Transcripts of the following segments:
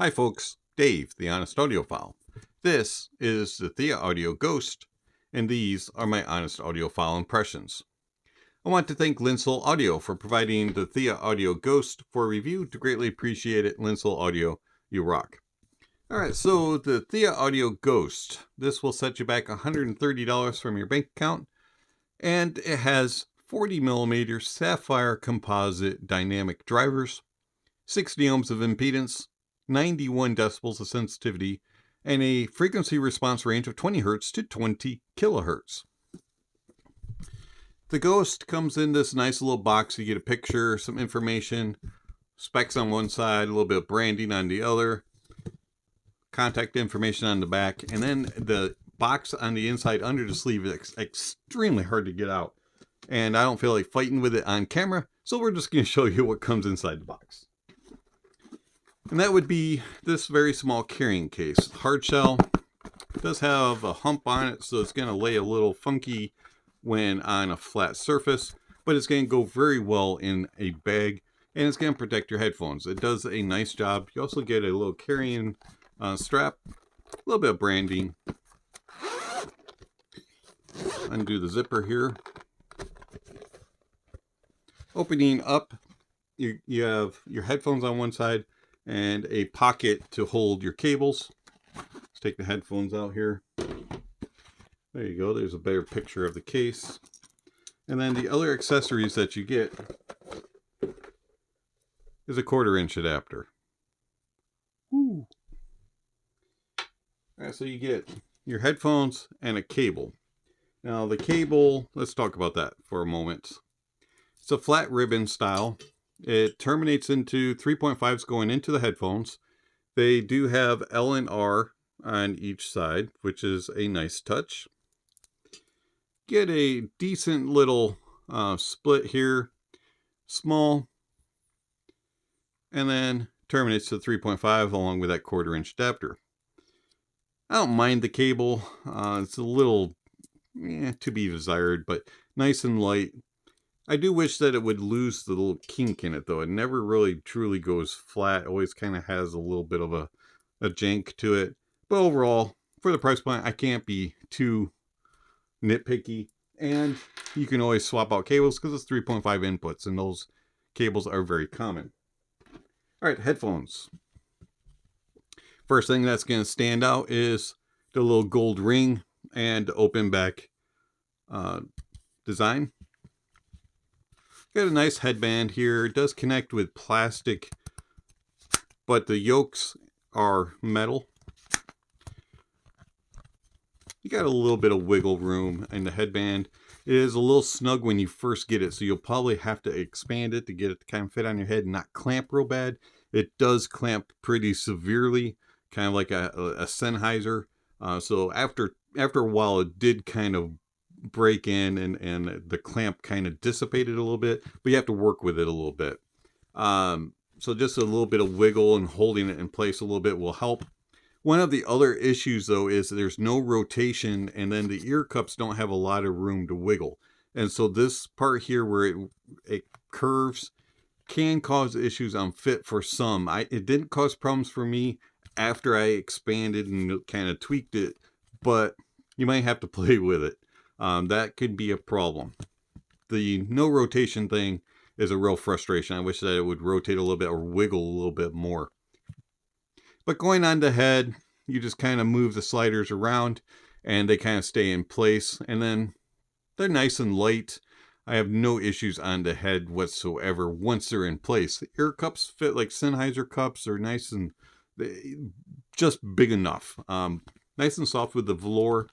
Hi folks, Dave, the Honest Audiophile. This is the ThieAudio Ghost, and these are my Honest Audiophile impressions. I want to thank Linsoul Audio for providing the ThieAudio Ghost for review. To greatly appreciate it, Linsoul Audio, you rock. Alright, so the ThieAudio Ghost. This will set you back $130 from your bank account, and it has 40mm sapphire composite dynamic drivers, 60 ohms of impedance, 91 decibels of sensitivity, and a frequency response range of 20 Hz to 20 kHz. The Ghost comes in this nice little box. You get a picture, some information, specs on one side, a little bit of branding on the other, contact information on the back, and then the box on the inside under the sleeve is extremely hard to get out. And I don't feel like fighting with it on camera, so we're just going to show you what comes inside the box. And that would be this very small carrying case. Hard shell. It does have a hump on it, so it's going to lay a little funky when on a flat surface, but it's going to go very well in a bag, and it's going to protect your headphones. It does a nice job. You also get a little carrying strap, a little bit of branding. Undo the zipper here. Opening up, you have your headphones on one side and a pocket to hold your cables. Let's take the headphones out here. There you go. There's a better picture of the case. And then the other accessories that you get is a 1/4-inch adapter. Woo. All right, so you get your headphones and a cable. Now the cable, let's talk about that for a moment. It's a flat ribbon style. It terminates into 3.5s going into the headphones. They do have L and R on each side, which is a nice touch. Get a decent little split here, small, and then terminates to 3.5 along with that 1/4-inch adapter. I don't mind the cable. It's a little to be desired, but nice and light. I do wish that it would lose the little kink in it, though. It never really truly goes flat. It always kind of has a little bit of a jank to it. But overall, for the price point, I can't be too nitpicky. And you can always swap out cables because it's 3.5 inputs, and those cables are very common. All right, headphones. First thing that's going to stand out is the little gold ring and open back design. Got a nice headband here. It does connect with plastic, but the yokes are metal. You got a little bit of wiggle room in the headband. It is a little snug when you first get it, so you'll probably have to expand it to get it to kind of fit on your head and not clamp real bad. It does clamp pretty severely, kind of like a Sennheiser. So after a while, it did kind of break in and the clamp kind of dissipated a little bit, but you have to work with it a little bit. So just a little bit of wiggle and holding it in place a little bit will help. One of the other issues though is there's no rotation, and then the ear cups don't have a lot of room to wiggle. And so this part here where it curves can cause issues on fit for some. It didn't cause problems for me after I expanded and kind of tweaked it, but you might have to play with it. That could be a problem. The no rotation thing is a real frustration. I wish that it would rotate a little bit or wiggle a little bit more. But going on the head, you just kind of move the sliders around and they kind of stay in place. And then they're nice and light. I have no issues on the head whatsoever once they're in place. The ear cups fit like Sennheiser cups. They're nice and just big enough. Nice and soft with the velour.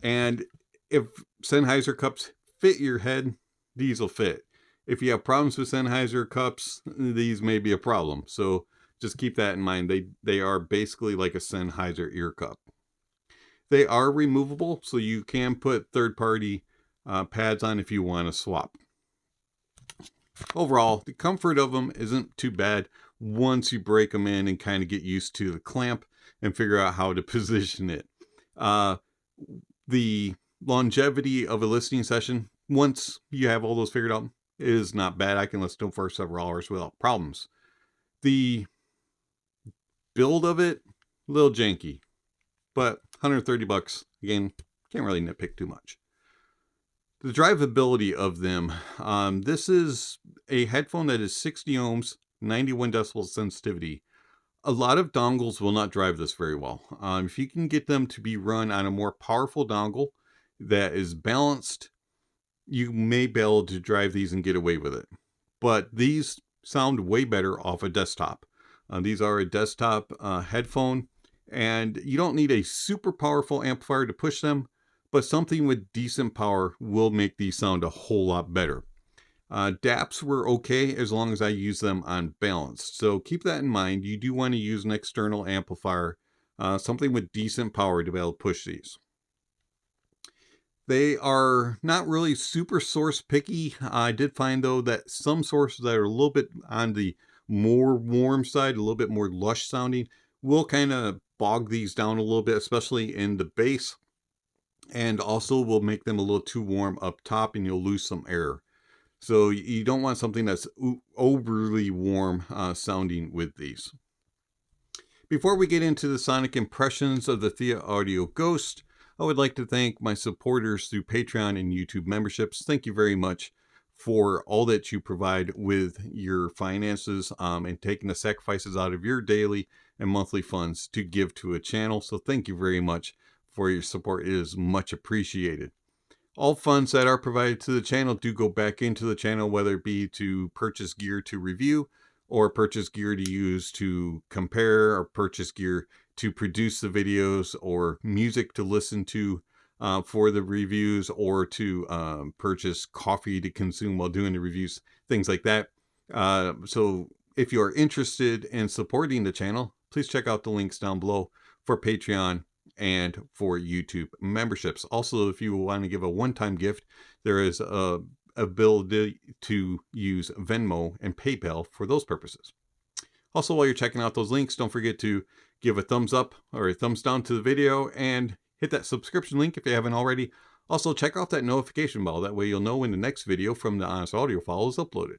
And if Sennheiser cups fit your head, these will fit. If you have problems with Sennheiser cups, these may be a problem. So just keep that in mind. They are basically like a Sennheiser ear cup. They are removable, so you can put third-party pads on if you want to swap. Overall, the comfort of them isn't too bad once you break them in and kind of get used to the clamp and figure out how to position it. The longevity of a listening session, once you have all those figured out, is not bad. I can listen to them for several hours without problems. The build of it, a little janky, but 130 bucks. Again, can't really nitpick too much. The drivability of them. This is a headphone that is 60 ohms, 91 decibel sensitivity. A lot of dongles will not drive this very well. If you can get them to be run on a more powerful dongle that is balanced, you may be able to drive these and get away with it. But these sound way better off a desktop. These are a desktop headphone, and you don't need a super powerful amplifier to push them, but something with decent power will make these sound a whole lot better. DAPs were okay as long as I use them on balanced. So keep that in mind. You do want to use an external amplifier, something with decent power to be able to push these. They are not really super source picky. I did find though that some sources that are a little bit on the more warm side, a little bit more lush sounding, will kind of bog these down a little bit, especially in the bass, and also will make them a little too warm up top and you'll lose some air. So you don't want something that's overly warm sounding with these. Before we get into the sonic impressions of the ThieAudio Ghost, I would like to thank my supporters through Patreon and YouTube memberships. Thank you very much for all that you provide with your finances and taking the sacrifices out of your daily and monthly funds to give to a channel. So thank you very much for your support. It is much appreciated. All funds that are provided to the channel do go back into the channel, whether it be to purchase gear to review or purchase gear to use to compare, or purchase gear to produce the videos, or music to listen to for the reviews, or to purchase coffee to consume while doing the reviews, things like that. So if you are interested in supporting the channel, please check out the links down below for Patreon and for YouTube memberships. Also, if you want to give a one-time gift, there is a ability to use Venmo and PayPal for those purposes. Also, while you're checking out those links, don't forget to give a thumbs up or a thumbs down to the video and hit that subscription link if you haven't already. Also, check out that notification bell. That way you'll know when the next video from the Honest Audiophile is uploaded.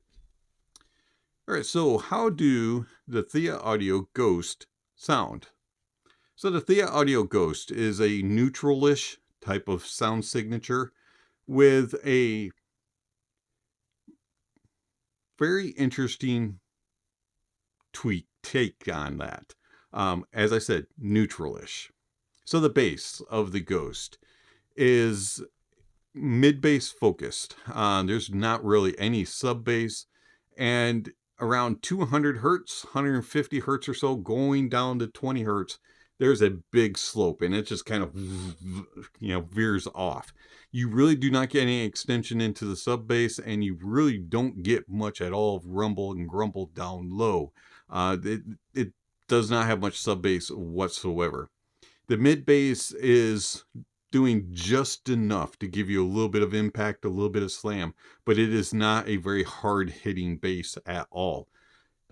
All right, so how do the ThieAudio Ghost sound? So the ThieAudio Ghost is a neutral-ish type of sound signature with a very interesting take on that. As I said, neutral-ish. So the bass of the Ghost is mid-bass focused. There's not really any sub-bass, and around 200 hertz, 150 hertz or so, going down to 20 hertz, there's a big slope, and it just kind of, veers off. You really do not get any extension into the sub bass, and you really don't get much at all of rumble and grumble down low. It does not have much sub bass whatsoever. The mid bass is doing just enough to give you a little bit of impact, a little bit of slam, but it is not a very hard hitting bass at all.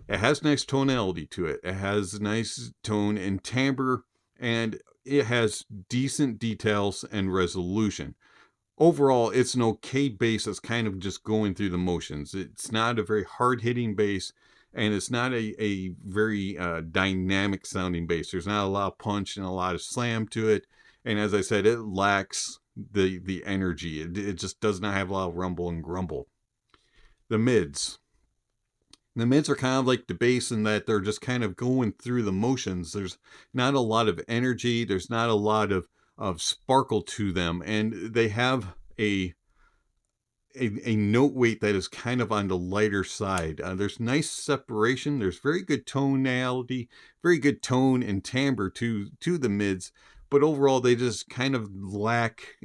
It has nice tonality to it. It has nice tone and timbre, and it has decent details and resolution. Overall, it's an okay bass that's kind of just going through the motions. It's not a very hard-hitting bass, and it's not a very dynamic sounding bass. There's not a lot of punch and a lot of slam to it. And as I said, it lacks the energy. It just does not have a lot of rumble and grumble. The mids. The mids are kind of like the bass in that they're just kind of going through the motions. There's not a lot of energy. There's not a lot of sparkle to them. And they have a note weight that is kind of on the lighter side. There's nice separation. There's very good tonality, very good tone and timbre to the mids. But overall, they just kind of lack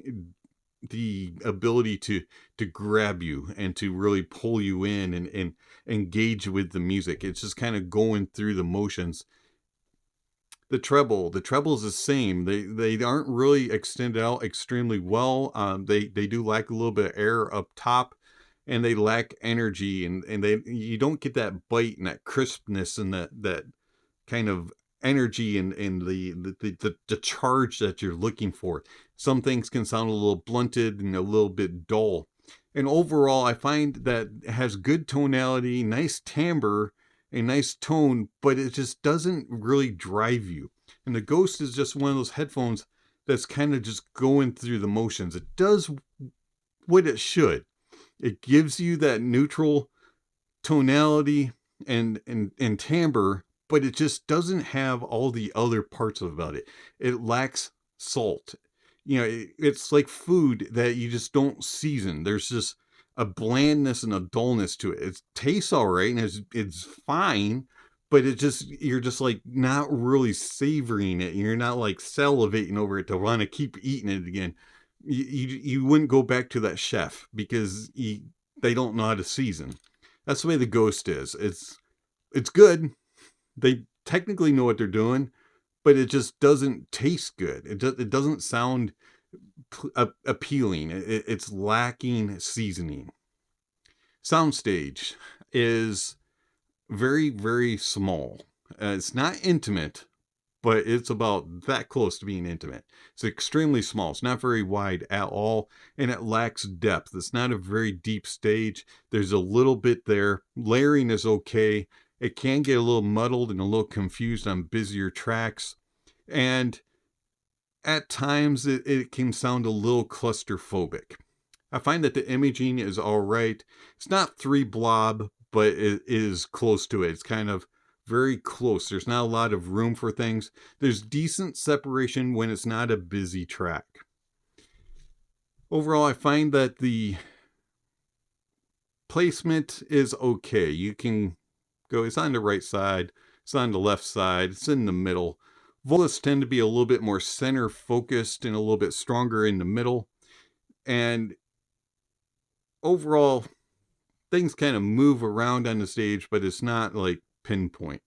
the ability to grab you and to really pull you in and engage with the music. It's just kind of going through the motions. The treble is the same. They aren't really extended out extremely well. They do lack a little bit of air up top, and they lack energy, and you don't get that bite and that crispness and that kind of energy and the charge that you're looking for. Some things can sound a little blunted and a little bit dull. And overall, I find that it has good tonality, nice timbre, a nice tone, but it just doesn't really drive you. And the Ghost is just one of those headphones that's kind of just going through the motions. It does what it should. It gives you that neutral tonality and timbre, but it just doesn't have all the other parts about it. It lacks salt. You know, it's like food that you just don't season. There's just a blandness and a dullness to it. It tastes all right and it's fine, but you're just like not really savoring it. You're not like salivating over it to want to keep eating it again. You wouldn't go back to that chef because they don't know how to season. That's the way the Ghost is. It's good. They technically know what they're doing, but it just doesn't taste good. It doesn't sound appealing. It's lacking seasoning. Soundstage is very, very small. It's not intimate, but it's about that close to being intimate. It's extremely small. It's not very wide at all, and it lacks depth. It's not a very deep stage. There's a little bit there. Layering is okay. It can get a little muddled and a little confused on busier tracks, and at times it can sound a little claustrophobic. I find that the imaging is all right. It's not 3 blob, but it is close to it. It's kind of very close. There's not a lot of room for things. There's decent separation when it's not a busy track. Overall, I find that the placement is okay. You can go, it's on the right side, it's on the left side, it's in the middle. Volus tend to be a little bit more center focused and a little bit stronger in the middle. And overall, things kind of move around on the stage, but it's not like pinpoint.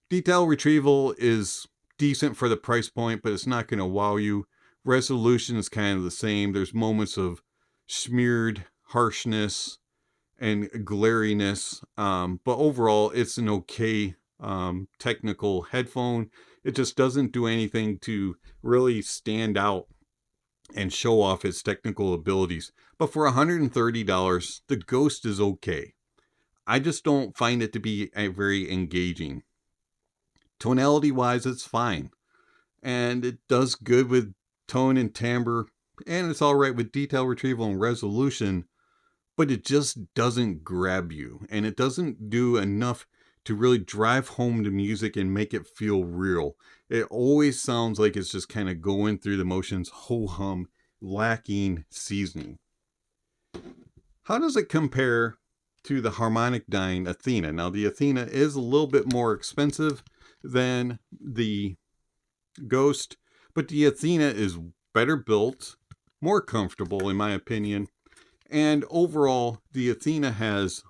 Detail retrieval is decent for the price point, but it's not going to wow you. Resolution is kind of the same. There's moments of smeared harshness and glariness, but overall it's an okay technical headphone. It just doesn't do anything to really stand out and show off its technical abilities. But for $130, the Ghost is okay. I just don't find it to be very engaging. Tonality wise, it's fine, and it does good with tone and timbre, and it's all right with detail retrieval and resolution, but it just doesn't grab you, and it doesn't do enough to really drive home the music and make it feel real. It always sounds like it's just kind of going through the motions, ho-hum, lacking seasoning. How does it compare to the Harmonicdyne Athena? Now, the Athena is a little bit more expensive than the Ghost, but the Athena is better built, more comfortable in my opinion, and overall the Athena has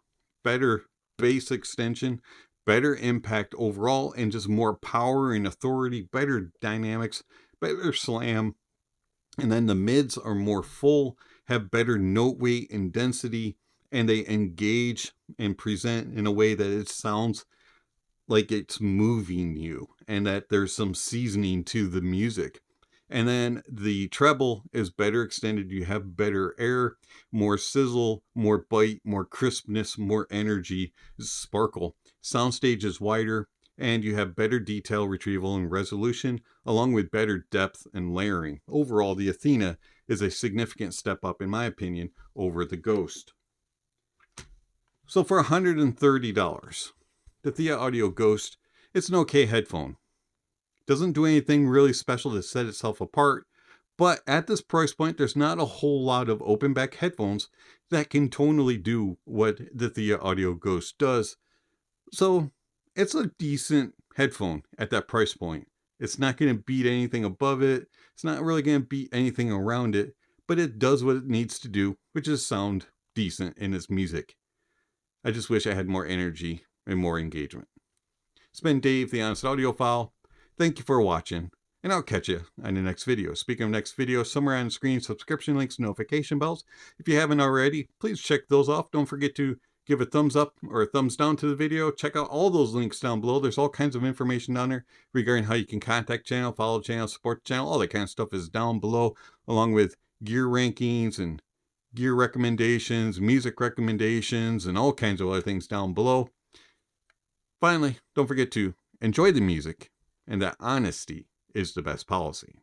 better bass extension, better impact overall, and just more power and authority, better dynamics, better slam, and then the mids are more full, have better note weight and density, and they engage and present in a way that it sounds like it's moving you and that there's some seasoning to the music. And then the treble is better extended. You have better air, more sizzle, more bite, more crispness, more energy, sparkle. Soundstage is wider, and you have better detail retrieval and resolution, along with better depth and layering. Overall, the Athena is a significant step up, in my opinion, over the Ghost. So for $130, the ThieAudio Ghost, it's an okay headphone. Doesn't do anything really special to set itself apart, but at this price point, there's not a whole lot of open back headphones that can tonally do what the ThieAudio Ghost does. So it's a decent headphone at that price point. It's not going to beat anything above it. It's not really going to beat anything around it, but it does what it needs to do, which is sound decent in its music. I just wish I had more energy and more engagement. It's been Dave, the Honest Audiophile. Thank you for watching, and I'll catch you on the next video. Speaking of next video, somewhere on the screen, subscription links, notification bells. If you haven't already, please check those off. Don't forget to give a thumbs up or a thumbs down to the video. Check out all those links down below. There's all kinds of information down there regarding how you can contact channel, follow channel, support the channel. All that kind of stuff is down below, along with gear rankings and gear recommendations, music recommendations, and all kinds of other things down below. Finally, don't forget to enjoy the music and that honesty is the best policy.